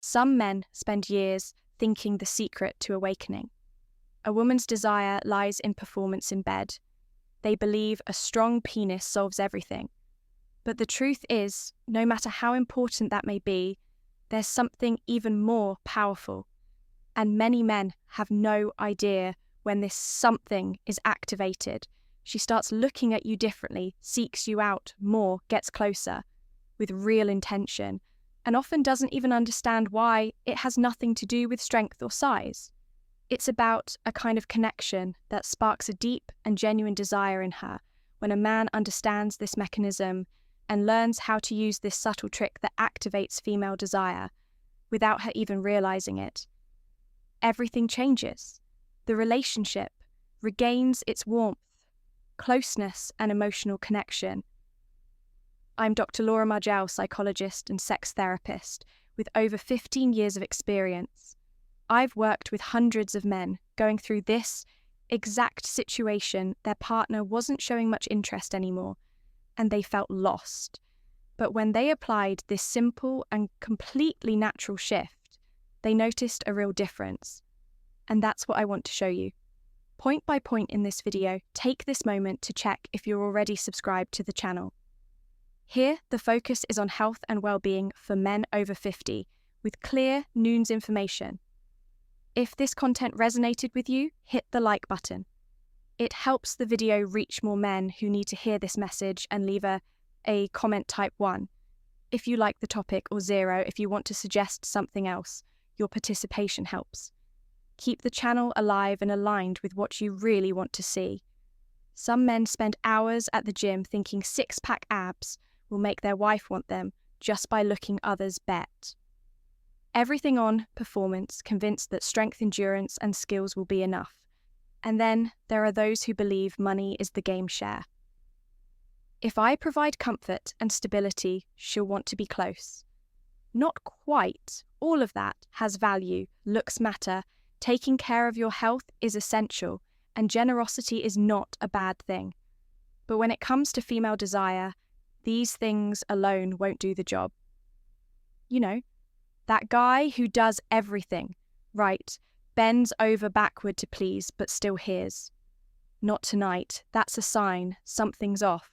Some men spend years thinking the secret to awakening. A woman's desire lies in performance in bed. They believe a strong penis solves everything. But the truth is, no matter how important that may be, there's something even more powerful. And many men have no idea when this something is activated. She starts looking at you differently, seeks you out more, gets closer, with real intention, and often doesn't even understand why. It has nothing to do with strength or size. It's about a kind of connection that sparks a deep and genuine desire in her when a man understands this mechanism and learns how to use this subtle trick that activates female desire without her even realizing it. Everything changes. The relationship regains its warmth, closeness, and emotional connection. I'm Dr. Laura Margell, psychologist and sex therapist with over 15 years of experience. I've worked with hundreds of men going through this exact situation. Their partner wasn't showing much interest anymore, and they felt lost. But when they applied this simple and completely natural shift, they noticed a real difference. And that's what I want to show you. Point by point in this video, take this moment to check if you're already subscribed to the channel. Here, the focus is on health and well-being for men over 50, with clear noons information. If this content resonated with you, hit the like button. It helps the video reach more men who need to hear this message, and leave a comment type 1 if you like the topic, or 0 if you want to suggest something else. Your participation helps. Keep the channel alive and aligned with what you really want to see. Some men spend hours at the gym thinking six-pack abs will make their wife want them just by looking others bet. Everything on performance, convinced that strength, endurance, and skills will be enough. And then there are those who believe money is the game share. If I provide comfort and stability, she'll want to be close. Not quite. All of that has value. Looks matter. Taking care of your health is essential, and generosity is not a bad thing. But when it comes to female desire, these things alone won't do the job. You know, that guy who does everything, right, bends over backward to please, but still hears. Not tonight. That's a sign something's off.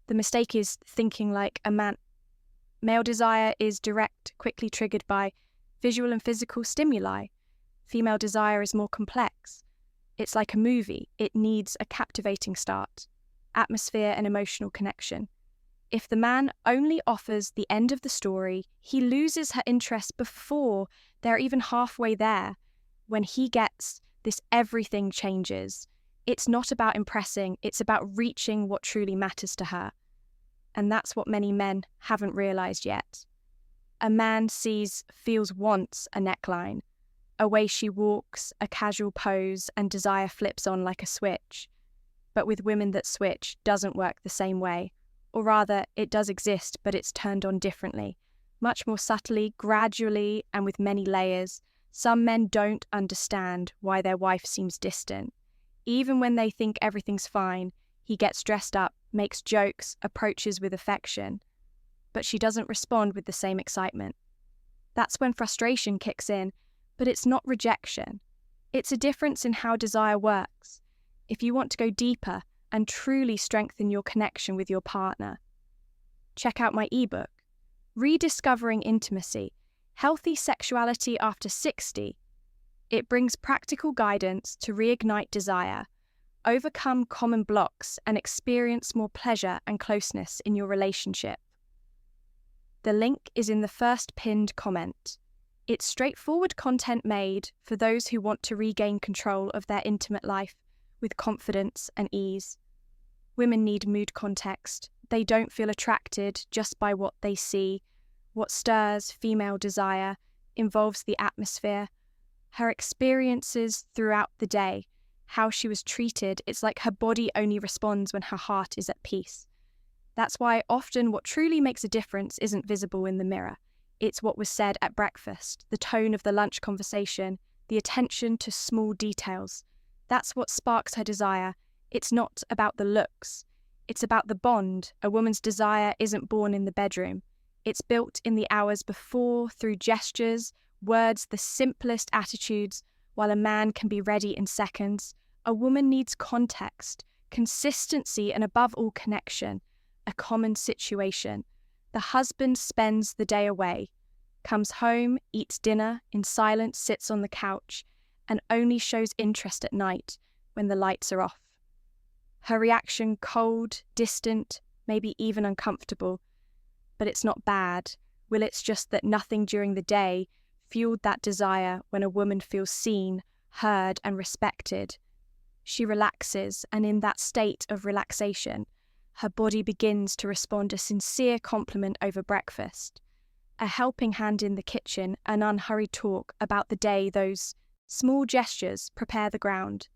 The mistake is thinking like a man. Male desire is direct, quickly triggered by visual and physical stimuli. Female desire is more complex. It's like a movie. It needs a captivating start, atmosphere, and emotional connection. If the man only offers the end of the story, he loses her interest before they're even halfway there. When he gets this, everything changes. It's not about impressing, it's about reaching what truly matters to her. And that's what many men haven't realized yet. A man sees, feels, wants a neckline, a way she walks, a casual pose, and desire flips on like a switch. But with women, that switch doesn't work the same way. Or rather, it does exist, but it's turned on differently, much more subtly, gradually, and with many layers. Some men don't understand why their wife seems distant. Even when they think everything's fine, he gets dressed up, makes jokes, approaches with affection. But she doesn't respond with the same excitement. That's when frustration kicks in, but it's not rejection. It's a difference in how desire works. If you want to go deeper and truly strengthen your connection with your partner, check out my ebook, Rediscovering Intimacy, Healthy Sexuality After 60. It brings practical guidance to reignite desire, overcome common blocks, and experience more pleasure and closeness in your relationship. The link is in the first pinned comment. It's straightforward content made for those who want to regain control of their intimate life with confidence and ease. Women need mood context. They don't feel attracted just by what they see. What stirs female desire involves the atmosphere, her experiences throughout the day, how she was treated. It's like her body only responds when her heart is at peace. That's why often what truly makes a difference isn't visible in the mirror. It's what was said at breakfast, the tone of the lunch conversation, the attention to small details. That's what sparks her desire. It's not about the looks. It's about the bond. A woman's desire isn't born in the bedroom. It's built in the hours before through gestures, words, the simplest attitudes. While a man can be ready in seconds, a woman needs context, consistency, and above all, connection, a common situation. The husband spends the day away, comes home, eats dinner, in silence sits on the couch, and only shows interest at night when the lights are off. Her reaction cold, distant, maybe even uncomfortable. But it's not bad. Well, it's just that nothing during the day fueled that desire when a woman feels seen, heard, and respected. She relaxes, and in that state of relaxation, her body begins to respond a sincere compliment over breakfast, a helping hand in the kitchen, an unhurried talk about the day. Those small gestures prepare the ground.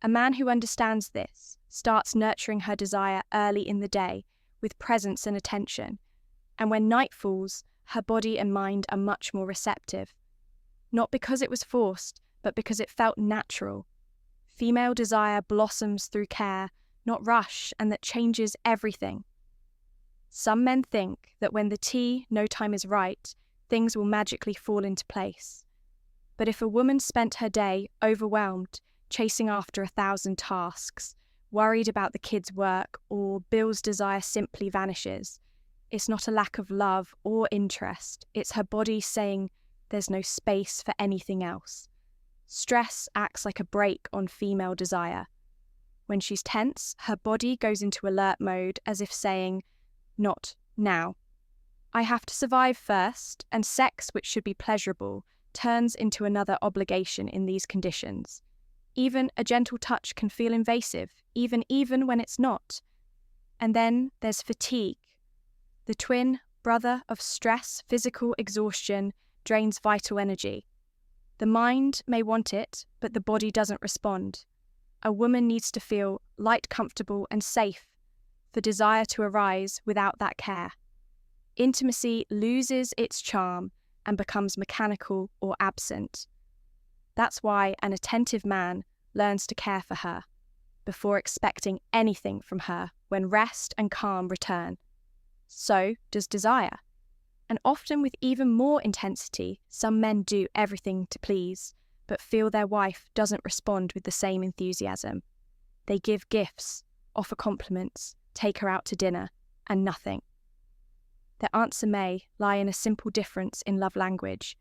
A man who understands this starts nurturing her desire early in the day with presence and attention, and when night falls, her body and mind are much more receptive. Not because it was forced, but because it felt natural. Female desire blossoms through care, not rush, and that changes everything. Some men think that when no time is right, things will magically fall into place. But if a woman spent her day overwhelmed, chasing after 1,000 tasks, worried about the kids' work, or Bill's desire simply vanishes, it's not a lack of love or interest. It's her body saying there's no space for anything else. Stress acts like a brake on female desire. When she's tense, her body goes into alert mode as if saying, "Not now." I have to survive first, and sex, which should be pleasurable, turns into another obligation in these conditions. Even a gentle touch can feel invasive, even when it's not. And then there's fatigue. The twin brother of stress, physical exhaustion, drains vital energy. The mind may want it, but the body doesn't respond. A woman needs to feel light, comfortable, and safe for desire to arise without that care. Intimacy loses its charm and becomes mechanical or absent. That's why an attentive man learns to care for her before expecting anything from her when rest and calm return. So does desire. And often with even more intensity, some men do everything to please, but feel their wife doesn't respond with the same enthusiasm. They give gifts, offer compliments, take her out to dinner, and nothing. The answer may lie in a simple difference in love language.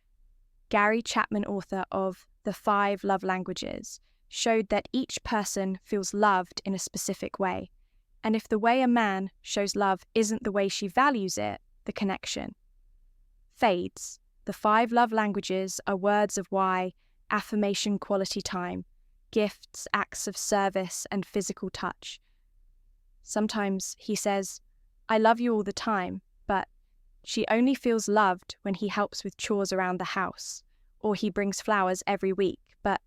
Gary Chapman, author of The 5 Love Languages, showed that each person feels loved in a specific way. And if the way a man shows love isn't the way she values it, the connection fades. The 5 love languages are words of why, affirmation, quality time, gifts, acts of service, and physical touch. Sometimes he says, "I love you all the time," but she only feels loved when he helps with chores around the house, or he brings flowers every week. But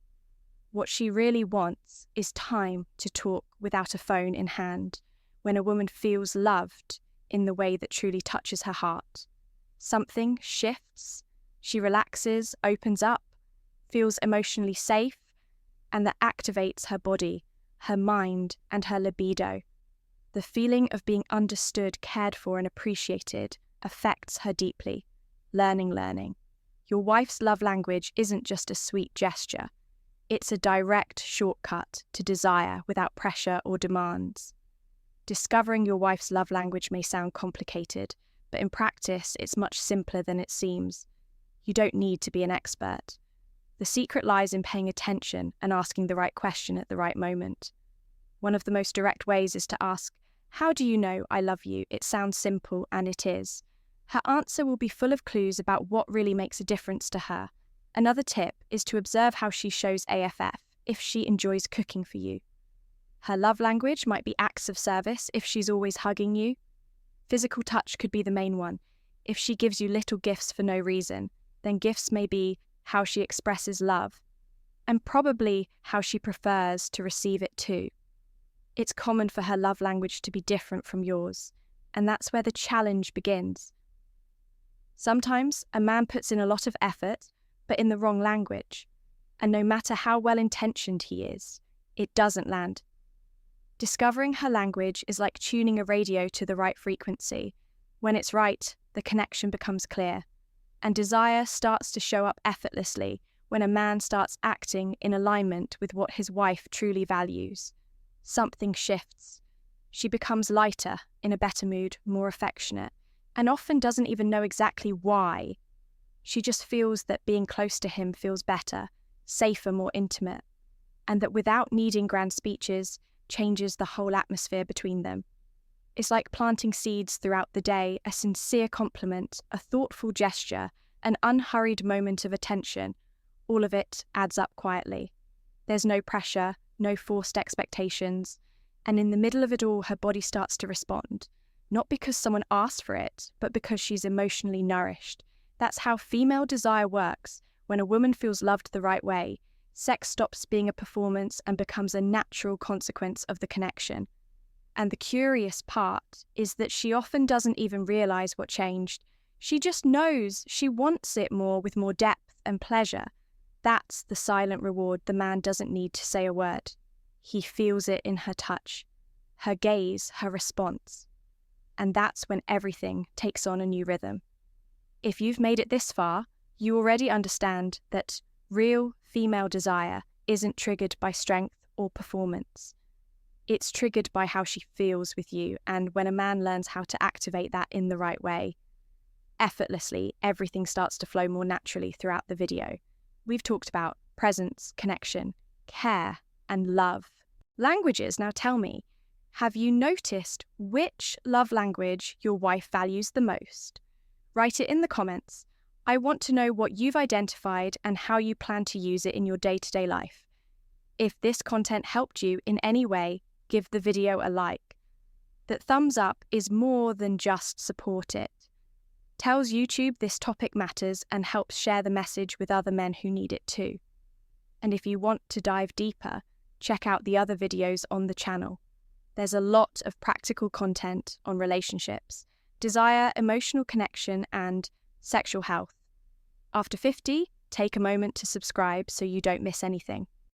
what she really wants is time to talk without a phone in hand, when a woman feels loved in the way that truly touches her heart. Something shifts, she relaxes, opens up, feels emotionally safe, and that activates her body, her mind, and her libido. The feeling of being understood, cared for, and appreciated affects her deeply. Learning. Your wife's love language isn't just a sweet gesture. It's a direct shortcut to desire without pressure or demands. Discovering your wife's love language may sound complicated, but in practice, it's much simpler than it seems. You don't need to be an expert. The secret lies in paying attention and asking the right question at the right moment. One of the most direct ways is to ask, "How do you know I love you?" It sounds simple, and it is. Her answer will be full of clues about what really makes a difference to her. Another tip is to observe how she shows AFF if she enjoys cooking for you. Her love language might be acts of service if she's always hugging you. Physical touch could be the main one. If she gives you little gifts for no reason, then gifts may be how she expresses love, and probably how she prefers to receive it too. It's common for her love language to be different from yours, and that's where the challenge begins. Sometimes a man puts in a lot of effort, but in the wrong language, and no matter how well-intentioned he is, it doesn't land. Discovering her language is like tuning a radio to the right frequency. When it's right, the connection becomes clear, and desire starts to show up effortlessly when a man starts acting in alignment with what his wife truly values. Something shifts. She becomes lighter, in a better mood, more affectionate, and often doesn't even know exactly why. She just feels that being close to him feels better, safer, more intimate, and that without needing grand speeches, changes the whole atmosphere between them. It's like planting seeds throughout the day, a sincere compliment, a thoughtful gesture, an unhurried moment of attention. All of it adds up quietly. There's no pressure, no forced expectations, and in the middle of it all, her body starts to respond, not because someone asked for it, but because she's emotionally nourished. That's how female desire works. When a woman feels loved the right way, sex stops being a performance and becomes a natural consequence of the connection. And the curious part is that she often doesn't even realize what changed. She just knows she wants it more, with more depth and pleasure. That's the silent reward the man doesn't need to say a word. He feels it in her touch, her gaze, her response. And that's when everything takes on a new rhythm. If you've made it this far, you already understand that real female desire isn't triggered by strength or performance. It's triggered by how she feels with you, and when a man learns how to activate that in the right way, effortlessly, everything starts to flow more naturally throughout the video. We've talked about presence, connection, care, and love. Languages. Now tell me, have you noticed which love language your wife values the most? Write it in the comments. I want to know what you've identified and how you plan to use it in your day-to-day life. If this content helped you in any way, give the video a like. That thumbs up is more than just support it. Tells YouTube this topic matters and helps share the message with other men who need it too. And if you want to dive deeper, check out the other videos on the channel. There's a lot of practical content on relationships, desire, emotional connection, and sexual health. After 50, take a moment to subscribe so you don't miss anything.